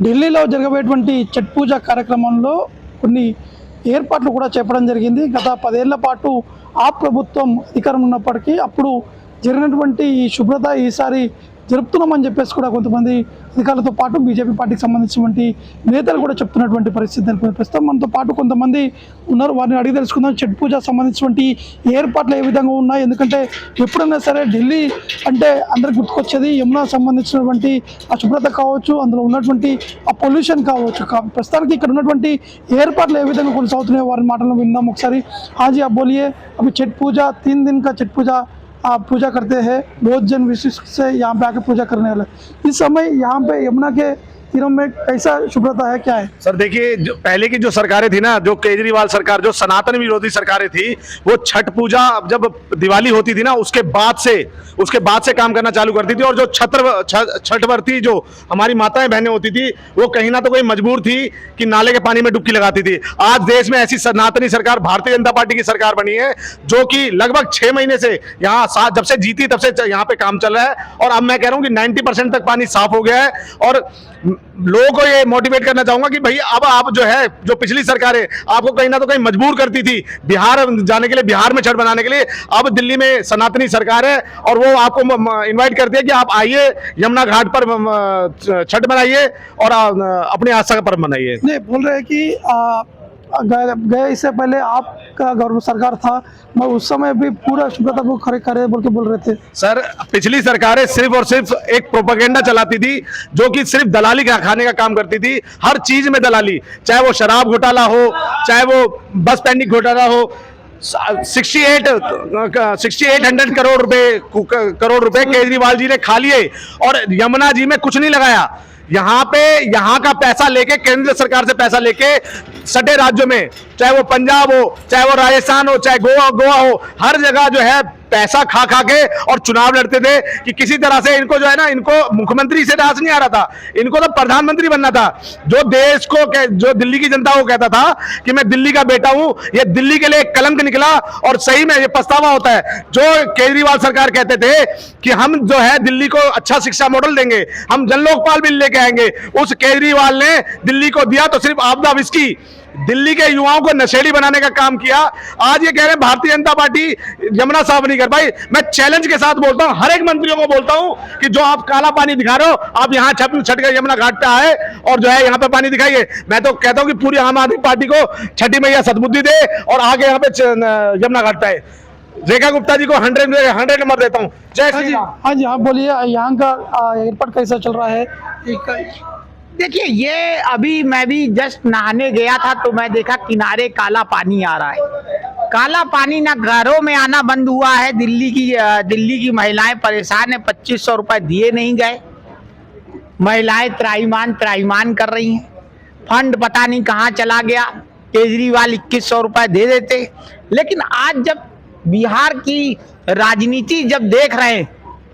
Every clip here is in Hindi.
ఢిల్లీలో జరగబోయేటువంటి ఛట్ పూజ కార్యక్రమంలో కొన్ని ఏర్పాట్లు కూడా చేపట్టడం జరిగింది. గత 10 ఏళ్ల పాటు ఆ ప్రభుత్వం అధికారం ఉన్నప్పటికీ అప్పుడు జరిగినటువంటి ఈ శుభ్రత ఈసారి జరుపుతున్నామని చెప్పేసి కూడా కొంతమంది అధికారులతో పాటు బీజేపీ పార్టీకి సంబంధించినటువంటి నేతలు కూడా చెప్తున్నటువంటి పరిస్థితి నెలకొంది. ప్రస్తుతం మనతో పాటు కొంతమంది ఉన్నారు, వారిని అడిగి తెలుసుకుందాం. ఛట్ పూజ సంబంధించినటువంటి ఏర్పాట్లు ఏ విధంగా ఉన్నాయి, ఎందుకంటే ఎప్పుడైనా సరే ఢిల్లీ అంటే అందరికి గుర్తుకొచ్చేది యమునా సంబంధించినటువంటి ఆ శుభ్రత కావచ్చు, అందులో ఉన్నటువంటి ఆ పొల్యూషన్ కావచ్చు. ప్రస్తుతానికి ఇక్కడ ఉన్నటువంటి ఏర్పాట్లు ఏ విధంగా కొనసాగుతున్నాయో వారి మాటలను విందాం ఒకసారి. హాజీ आप बोलिए, अभी छठ पूजा 3 दिन का छठ पूजा आप पूजा करते हैं, बहुत जन विशिष्ट से यहाँ पे आके पूजा करने वाले। इस समय यहाँ पे यमुना के तीरों में कैसा शुभ्रता है, क्या है? सर देखिए, जो पहले की जो सरकारें थी ना, जो केजरीवाल सरकार, जो सनातन विरोधी सरकारें थी, वो छठ पूजा जब दिवाली होती थी ना, उसके बाद से काम करना चालू करती थी। और जो छठवर्ती जो हमारी माताएं बहनें होती थी, वो कहीं ना तो कोई मजबूर थी कि नाले के पानी में डुबकी लगाती थी। आज देश में ऐसी सनातनी सरकार भारतीय जनता पार्टी की सरकार बनी है, जो कि लगभग 6 महीने से यहाँ जब से जीती तब से यहाँ पे काम चल रहा है। और अब मैं कह रहा हूँ कि 90% तक पानी साफ हो गया है। और लोगों को ये मोटिवेट करना चाहूंगा कि भाई अब आप जो है, जो पिछली सरकारें आपको कहीं ना तो कहीं मजबूर करती थी बिहार जाने के लिए, बिहार में छठ बनाने के लिए, अब दिल्ली में सनातनी सरकार है और वो आपको इनवाइट करती है कि आप आइए, यमुना घाट पर छठ बनाइए और अपनी आस्था का पर्व मनाइए। नहीं, बोल रहे हैं कि गए इससे पहले आपका गवर्नमेंट सरकार था, मैं उस समय भी पूरा शुभ्रता को खड़े करे बोल के बोल रहे थे। सर पिछली सरकारें सिर्फ और सिर्फ एक प्रोपेगेंडा चलाती थी, जो कि सिर्फ दलाली खाने का काम करती थी। हर चीज में दलाली, चाहे वो शराब घोटाला हो, चाहे वो बस पेंडिंग घोटाला हो। 6800 करोड़ रुपए केजरीवाल जी ने खा लिए और यमुना जी में कुछ नहीं लगाया। यहाँ का पैसा लेके, केंद्र सरकार से पैसा लेके सटे राज्यों में, चाहे वो पंजाब हो, चाहे वो राजस्थान हो, चाहे गोवा हो, हर जगह जो है पैसा खा के और चुनाव लड़ते थे कि किसी तरह से इनको जो है ना, इनको मुख्यमंत्री से राज नहीं आ रहा था, इनको तो प्रधानमंत्री बनना था। जो देश को, जो दिल्ली की जनता को कहता था कि मैं दिल्ली का बेटा हूं, ये दिल्ली के लिए एक कलंक निकला। और सही में ये पछतावा होता है। जो केजरीवाल सरकार कहते थे कि हम जो है दिल्ली को अच्छा शिक्षा मॉडल देंगे, हम जन लोकपाल बिल लेके आएंगे, उस केजरीवाल ने दिल्ली को दिया तो सिर्फ आपदा विस्की, दिल्ली के युवाओं को नशेड़ी बनाने का काम किया। आज ये कह रहे हैं भारतीय जनता पार्टी यमुना साफ नहीं कर पाई। मैं चैलेंज के साथ बोलता हूं, हर एक मंत्रियों को बोलता हूं कि जो आप काला पानी दिखा रहे हो, आप यहाँ छठ के यमुना घाट पे आए और जो है यहाँ पे पानी दिखाइए। मैं तो कहता हूं कि पूरी आम आदमी पार्टी को छठी मैया सद्बुद्धि दे और आगे यहाँ पे यमुना घाट पे आए। रेखा गुप्ता जी को 100 नंबर देता हूँ। जय श्री राम। हाँ जी, आप बोलिए, यहाँ का एयरपोर्ट कैसा चल रहा है? देखिए, ये अभी मैं भी जस्ट नहाने गया था तो मैं देखा किनारे काला पानी आ रहा है। काला पानी ना घरों में आना बंद हुआ है। दिल्ली की महिलाएं परेशान है, 2500 रुपए दिए नहीं गए। महिलाएं त्राईमान कर रही हैं। फंड पता नहीं कहाँ चला गया। केजरीवाल 2100 रुपए दे देते। लेकिन आज जब बिहार की राजनीति जब देख रहे हैं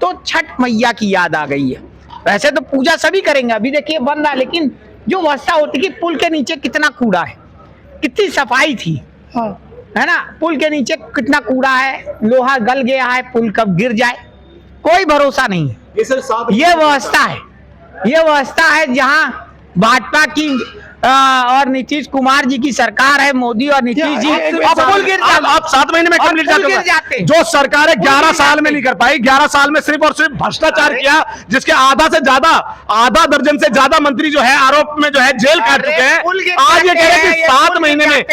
तो छठ मैया की याद आ गई है। वैसे तो पूजा सभी करेंगे, अभी देखिए बन रहा है, लेकिन जो व्यवस्था होती है कि पुल के नीचे कितना कूड़ा है, कितनी सफाई थी, हाँ है ना, पुल के नीचे कितना कूड़ा है, लोहा गल गया है, पुल कब गिर जाए कोई भरोसा नहीं है। ये व्यवस्था है जहां भाजपा की और नीतीश कुमार जी की सरकार है, मोदी और नीतीश जी, आप 7 महीने में कम गिर जाते हैं। जो सरकारें 11 साल में नहीं कर पाई, 11 साल में सिर्फ और सिर्फ भ्रष्टाचार किया, जिसके आधा दर्जन से ज्यादा मंत्री जो है आरोप में जो है जेल काट चुके हैं। आज ये कह रहे हैं कि 7 महीने में मैं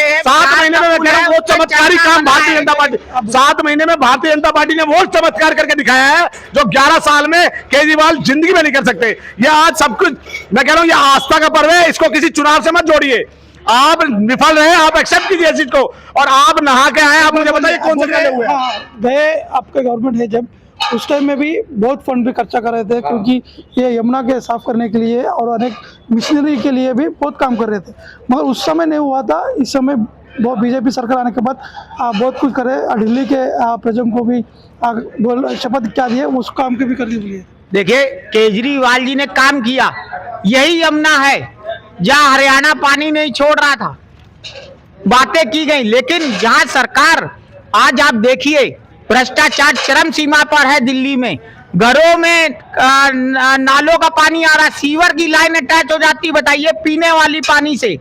कह रहा हूँ वो चमत्कारी काम भारतीय जनता पार्टी 7 महीने में भारतीय जनता पार्टी ने वो चमत्कार करके दिखाया है जो 11 साल में केजरीवाल जिंदगी में नहीं कर सकते। ये आज सब कुछ मैं कह रहा हूँ, ये आस्था का पर्व है, इसको किसी चुनाव से मत जोड़िए। आप विफल रहे, आप एक्सेप्ट कीजिए इस चीज को और आप नहा के आए। आप मुझे बताइए कौन से हुए? गए आपके गवर्नमेंट है जब, उस टाइम में भी बहुत फंड भी खर्चा कर रहे थे, क्योंकि ये यमुना के साफ करने के लिए और अनेक मिशनरी के लिए भी बहुत काम कर रहे थे, मगर उस समय नहीं हुआ था। इस समय बहुत बीजेपी सरकार आने के बाद बहुत कुछ करे। दिल्ली के प्रजों को भी शपथ क्या दिए, उस काम के भी कर दिए। देखिए, केजरीवाल जी ने काम किया, यही यमुना है जहां हरियाणा पानी नहीं छोड़ रहा था, बातें की गई। लेकिन जहां सरकार, आज आप देखिए भ्रष्टाचार चरम सीमा पर है दिल्ली में। घरों में नालों का पानी आ रहा है, सीवर की लाइन अटैच हो जाती है, बताइए पीने वाली पानी से।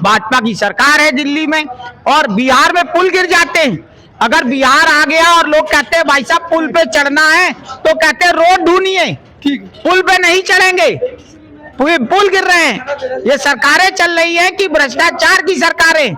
भाजपा की सरकार है दिल्ली में, और बिहार में पुल गिर जाते हैं। अगर बिहार आ गया और लोग कहते हैं भाई साहब पुल पे चढ़ना है, तो कहते हैं रोड ढूंढिए, ठीक पुल पे नहीं चढ़ेंगे, पुल गिर रहे हैं। ये सरकारें चल रही हैं कि भ्रष्टाचार की सरकारें।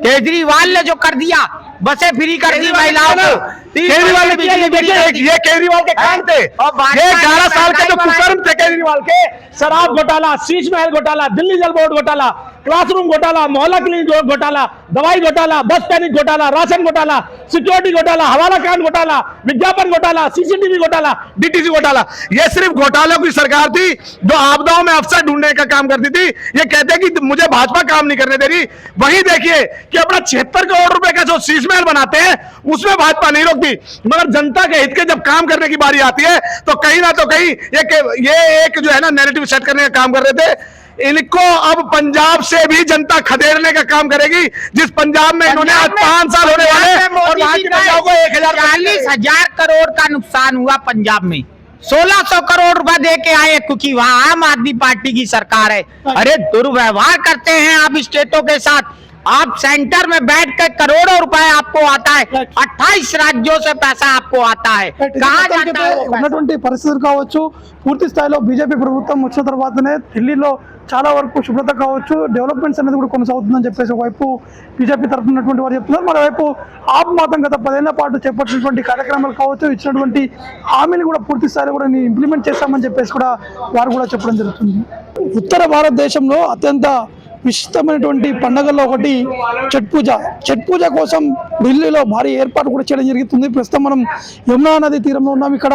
केजरीवाल ने जो कर दिया, बसें फ्री कर दी महिलाओं को, केजरीवाल ने किया, ये केजरीवाल के काम थे। ये 11 साल के जो कुकर्म थे केजरीवाल के, शराब घोटाला, शीश महल घोटाला, दिल्ली जल बोर्ड घोटाला, क्लासरूम घोटाला, मोहल्ला क्लिनिक घोटाला, दवाई घोटाला, बस पैनिक घोटाला, राशन घोटाला, सिक्योरिटी घोटाला, हवाला कांड घोटाला, विज्ञापन घोटाला, सीसीटीवी घोटाला, डीटीसी घोटाला। ये सिर्फ घोटालों की सरकार थी जो आपदाओं में अफसर ढूंढने का काम करती थी। ये कहते हैं कि मुझे भाजपा काम नहीं करने दे रही। वही देखिए कि अपना 76 करोड़ रुपए का जो शीश महल बनाते हैं, उसमें भाजपा नहीं रोकती, मगर जनता के हित के जब काम करने की बारी आती है तो कहीं ना तो कहीं ये एक जो है ना नैरेटिव सेट करने का काम कर रहे थे। इनको अब पंजाब से भी जनता खदेड़ने का काम करेगी, जिस पंजाब में इन्होंने आज 5 साल होने वाले और वहां की महिलाओं को 40,000 करोड़ का नुकसान हुआ पंजाब में। 1600 करोड़ रुपए दे के आए, क्योंकि वहां आम आदमी पार्टी की सरकार है। अरे दुर्व्यवहार करते हैं आप स्टेटों के साथ। आप सेंटर में बैठ कर करोड़ों रुपए आपको आता है, 28 राज्यों से पैसा आपको आता है, कहाँ जाता है वो पैसा? ఉన్నటువంటి పరిస్థితులు కావచ్చు, పూర్తి స్థాయిలో బీజేపీ ప్రభుత్వం వచ్చిన తర్వాతనే ఢిల్లీలో చాలా వరకు శుభ్రత కావచ్చు, డెవలప్మెంట్స్ అనేది కూడా కొనసాగుతుందని చెప్పేసి ఒకవైపు బీజేపీ తరఫున ఉన్నటువంటి వారు చెప్తున్నారు. మరోవైపు ఆప్ మాత్రం గత 10 ఏళ్ల పాటు చేపట్టినటువంటి కార్యక్రమాలు కావచ్చు, ఇచ్చినటువంటి హామీలు కూడా పూర్తి స్థాయిలో కూడా ఇంప్లిమెంట్ చేస్తామని చెప్పేసి కూడా వారు కూడా చెప్పడం జరుగుతుంది. ఉత్తర భారతదేశంలో అత్యంత విశిష్టమైనటువంటి పండుగల్లో ఒకటి ఛట్ పూజ. ఛట్ పూజ కోసం ఢిల్లీలో భారీ ఏర్పాటు కూడా చేయడం జరుగుతుంది. ప్రస్తుతం మనం యమునా నది తీరంలో ఉన్నాం. ఇక్కడ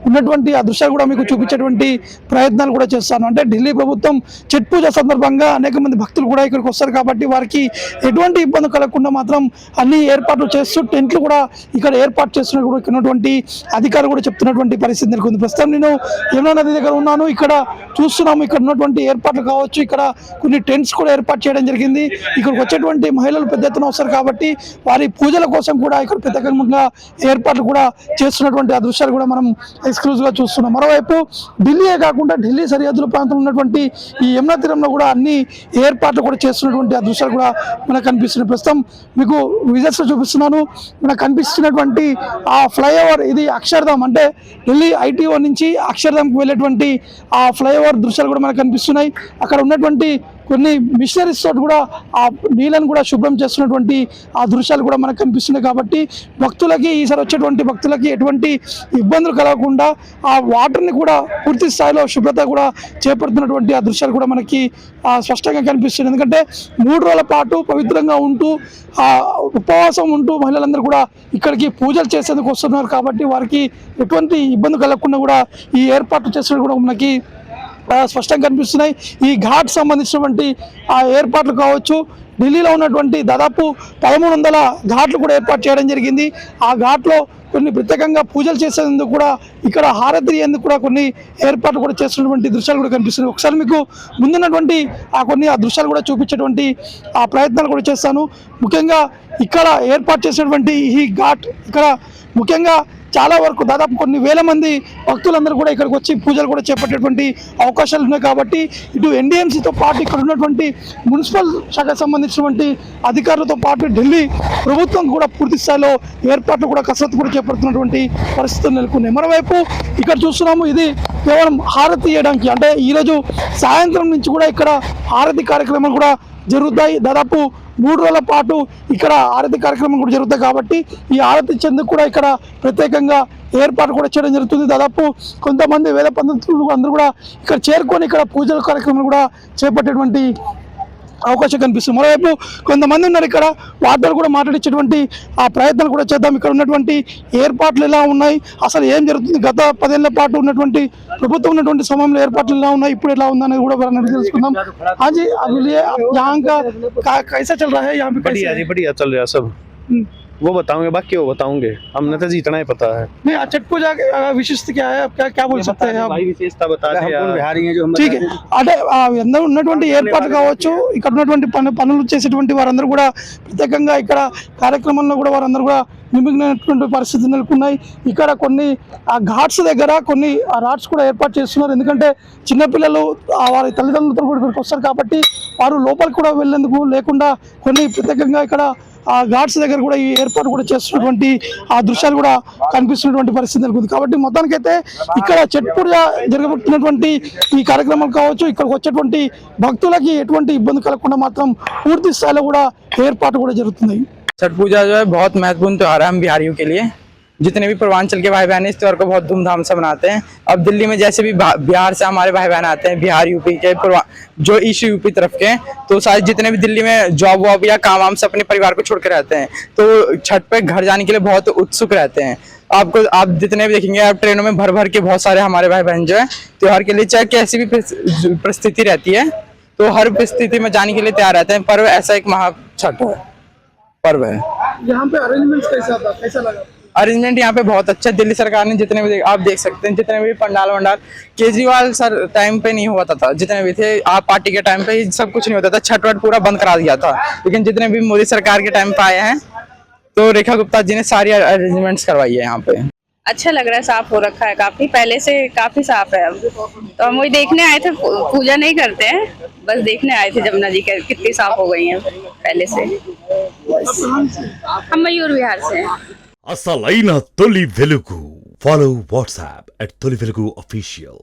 ఉన్నటువంటి ఆ దృశ్యాలు కూడా మీకు చూపించేటువంటి ప్రయత్నాలు కూడా చేస్తాను. అంటే ఢిల్లీ ప్రభుత్వం ఛట్ పూజ సందర్భంగా అనేక మంది భక్తులు కూడా ఇక్కడికి వస్తారు కాబట్టి వారికి ఎటువంటి ఇబ్బంది కలగకుండా మాత్రం అన్ని ఏర్పాట్లు చేస్తూ టెంట్లు కూడా ఇక్కడ ఏర్పాటు చేస్తున్నట్టు కూడా ఉన్నటువంటి అధికారులు కూడా చెప్తున్నటువంటి పరిస్థితి నెలకొంది. ప్రస్తుతం నేను యమునా నది దగ్గర ఉన్నాను. ఇక్కడ చూస్తున్నాము ఇక్కడ ఉన్నటువంటి ఏర్పాట్లు కావచ్చు, ఇక్కడ కొన్ని టెంట్స్ కూడా ఏర్పాటు చేయడం జరిగింది. ఇక్కడికి వచ్చేటువంటి మహిళలు పెద్ద ఎత్తున వస్తారు కాబట్టి వారి పూజల కోసం కూడా ఇక్కడ ప్రత్యేకంగా ఏర్పాట్లు కూడా చేస్తున్నటువంటి ఆ దృశ్యాలు కూడా మనం ఎక్స్క్లూజివ్ గా చూస్తున్నాం. మరోవైపు ఢిల్లీయే కాకుండా ఢిల్లీ సరిహద్దుల ప్రాంతంలో ఉన్నటువంటి ఈ యమునా తీరంలో కూడా అన్ని ఏర్పాట్లు కూడా చేస్తున్నటువంటి ఆ దృశ్యాలు కూడా మనకు కనిపిస్తున్నాయి. ప్రస్తుతం మీకు విజువల్స్ లో చూపిస్తున్నాను. మనకు కనిపిస్తున్నటువంటి ఆ ఫ్లైఓవర్, ఇది అక్షర్ధామ్, అంటే ఢిల్లీ ఐటీఓ నుంచి అక్షర్ధామ్కి వెళ్ళేటువంటి ఆ ఫ్లైఓవర్ దృశ్యాలు కూడా మనకు కనిపిస్తున్నాయి. అక్కడ ఉన్నటువంటి కొన్ని మిషనరీస్ తోటి కూడా ఆ నీళ్ళను కూడా శుభ్రం చేస్తున్నటువంటి ఆ దృశ్యాలు కూడా మనకు కనిపిస్తున్నాయి. కాబట్టి భక్తులకి ఈసారి వచ్చేటువంటి భక్తులకి ఎటువంటి ఇబ్బందులు కలగకుండా ఆ వాటర్ని కూడా పూర్తి స్థాయిలో శుభ్రత కూడా చేపడుతున్నటువంటి ఆ దృశ్యాలు కూడా మనకి స్పష్టంగా కనిపిస్తుంది. ఎందుకంటే 3 రోజుల పాటు పవిత్రంగా ఉంటూ ఆ ఉపవాసం ఉంటూ మహిళలందరూ కూడా ఇక్కడికి పూజలు చేసేందుకు వస్తున్నారు కాబట్టి వారికి ఎటువంటి ఇబ్బంది కలగకుండా కూడా ఈ ఏర్పాట్లు చేస్తున్నట్టు కూడా మనకి స్పష్టంగా కనిపిస్తున్నాయి. ఈ ఘాట్ సంబంధించినటువంటి ఆ ఏర్పాట్లు కావచ్చు, ఢిల్లీలో ఉన్నటువంటి దాదాపు 1300 ఘాట్లు కూడా ఏర్పాటు చేయడం జరిగింది. ఆ ఘాట్లో కొన్ని ప్రత్యేకంగా పూజలు చేసేందుకు కూడా ఇక్కడ హారతి ఎందుకు కూడా కొన్ని ఏర్పాట్లు కూడా చేస్తున్నటువంటి దృశ్యాలు కూడా కనిపిస్తున్నాయి. ఒకసారి మీకు ముందున్నటువంటి ఆ దృశ్యాలు కూడా చూపించేటువంటి ఆ ప్రయత్నాలు కూడా చేస్తాను. ముఖ్యంగా ఇక్కడ ఏర్పాటు చేసినటువంటి ఈ ఘాట్, ఇక్కడ ముఖ్యంగా చాలా వరకు దాదాపు కొన్ని వేల మంది భక్తులందరూ కూడా ఇక్కడికి వచ్చి పూజలు కూడా చేపట్టేటువంటి అవకాశాలు ఉన్నాయి. కాబట్టి ఇటు ఎన్డీఎంసీతో పాటు ఇక్కడ ఉన్నటువంటి మున్సిపల్ శాఖకు సంబంధించినటువంటి అధికారులతో పాటు ఢిల్లీ ప్రభుత్వం కూడా పూర్తి స్థాయిలో ఏర్పాట్లు కూడా కసరత్తు కూడా చేపడుతున్నటువంటి పరిస్థితులు నెలకొన్నాయి. మరోవైపు ఇక్కడ చూస్తున్నాము, ఇది కేవలం హారతి ఇవ్వడానికి, అంటే ఈరోజు సాయంత్రం నుంచి కూడా ఇక్కడ హారతి కార్యక్రమాలు కూడా జరుగుతాయి. దాదాపు 3 రోజుల పాటు ఇక్కడ ఆరతి కార్యక్రమం కూడా జరుగుతాయి. కాబట్టి ఈ ఆరతి చెందుకు కూడా ఇక్కడ ప్రత్యేకంగా ఏర్పాటు కూడా చేయడం జరుగుతుంది. దాదాపు కొంతమంది వేద పండితులు అందరూ కూడా ఇక్కడ చేరుకొని ఇక్కడ పూజల కార్యక్రమం కూడా చేపట్టేటువంటి అవకాశం కనిపిస్తుంది. మరోవైపు కొంతమంది ఉన్నారు ఇక్కడ, వాటితో కూడా మాట్లాడించేటువంటి ఆ ప్రయత్నాలు కూడా చేద్దాం. ఇక్కడ ఉన్నటువంటి ఏర్పాట్లు ఎలా ఉన్నాయి, అసలు ఏం జరుగుతుంది, గత 10 ఏళ్ల పాటు ఉన్నటువంటి ప్రభుత్వం ఉన్నటువంటి సమయంలో ఏర్పాట్లు ఎలా ఉన్నాయి, ఇప్పుడు ఎలా ఉందనేది కూడా వారిని తెలుసుకుందాం. హాజీ అभी यहाँ का कैसा चल रहा है, यहाँ पे बढ़िया चल रहा है सब। वो बताऊंगे, बाकी वो बताऊंगे, हमने तो जितना ही पता है। नहीं, छठ पूजा विशिष्ट क्या है, क्या क्या बोल सकते हैं आप? भाई विशेषता बता दे यार, बिहारी हैं जो हम ठीक है. అంటే అందరూ ఉన్నటువంటి ఏర్పాట్లు కావచ్చు, ఇక్కడ ఉన్నటువంటి పనులు చేసేటువంటి వారందరూ కూడా ప్రత్యేకంగా ఇక్కడ కార్యక్రమంలో కూడా వారందరూ కూడా నిమగ్నమైనటువంటి పరిస్థితి నెలకొన్నాయి. ఇక్కడ కొన్ని ఆ ఘాట్స్ దగ్గర కొన్ని ఆ రాడ్స్ కూడా ఏర్పాటు చేస్తున్నారు. ఎందుకంటే చిన్నపిల్లలు వారి తల్లిదండ్రులతో కూడా ఇక్కడికి వస్తారు కాబట్టి వారు లోపలికి కూడా వెళ్ళేందుకు లేకుండా కొన్ని ప్రత్యేకంగా ఇక్కడ ఆ ఘాట్స్ దగ్గర కూడా ఈ ఏర్పాటు కూడా చేస్తున్నటువంటి ఆ దృశ్యాలు కూడా కనిపిస్తున్నటువంటి పరిస్థితి నెలకొంది. కాబట్టి మొత్తానికైతే ఇక్కడ ఛట్ పూజ జరగబోతున్నటువంటి ఈ కార్యక్రమం కావచ్చు, ఇక్కడికి వచ్చేటువంటి భక్తులకి ఎటువంటి ఇబ్బంది కలగకుండా మాత్రం పూర్తి స్థాయిలో కూడా ఏర్పాటు కూడా జరుగుతున్నాయి. छठ पूजा जो है बहुत महत्वपूर्ण त्योहार है हम बिहारियों के लिए। जितने भी पूर्वांचल के भाई बहन इस त्यौहार को बहुत धूमधाम से मनाते हैं। अब दिल्ली में जैसे भी बिहार से हमारे भाई बहन आते हैं, बिहार यूपी के जो ईस्ट यूपी तरफ के हैं, तो शायद जितने भी दिल्ली में जॉब वॉब या काम वाम से अपने परिवार को छोड़ कर रहते हैं तो छठ पे घर जाने के लिए बहुत उत्सुक रहते हैं। आप जितने भी देखेंगे आप ट्रेनों में भर भर के बहुत सारे हमारे भाई बहन जो है त्योहार के लिए चाहे कैसी भी परिस्थिति रहती है तो हर परिस्थिति में जाने के लिए तैयार रहते हैं। पर्व ऐसा एक महा छठ पर्व है। यहाँ पे अरेंजमेंट्स कैसा लगा? अरेंजमेंट यहाँ पे बहुत अच्छा है। दिल्ली सरकार ने जितने भी आप देख सकते हैं जितने भी पंडाल वंडाल केजरीवाल सर टाइम पे नहीं हुआ था, जितने भी थे आप पार्टी के टाइम पे सब कुछ नहीं होता था, छठ वट पूरा बंद करा दिया था। लेकिन जितने भी मोदी सरकार के टाइम पे आए हैं तो रेखा गुप्ता जी ने सारी अरेंजमेंट्स करवाई है यहाँ पे। अच्छा लग रहा है, साफ हो रखा है काफी, पहले से काफी साफ है अब। तो हम वही देखने आए थे, पूजा नहीं करते हैं, बस देखने आए थे जमुना जी कितनी साफ हो गई हैं पहले से। हम मयूर विहार से हैं। అసలైన తొలి వెలుగు. ఫాలో వాట్సాప్ @తొలి వెలుగు official.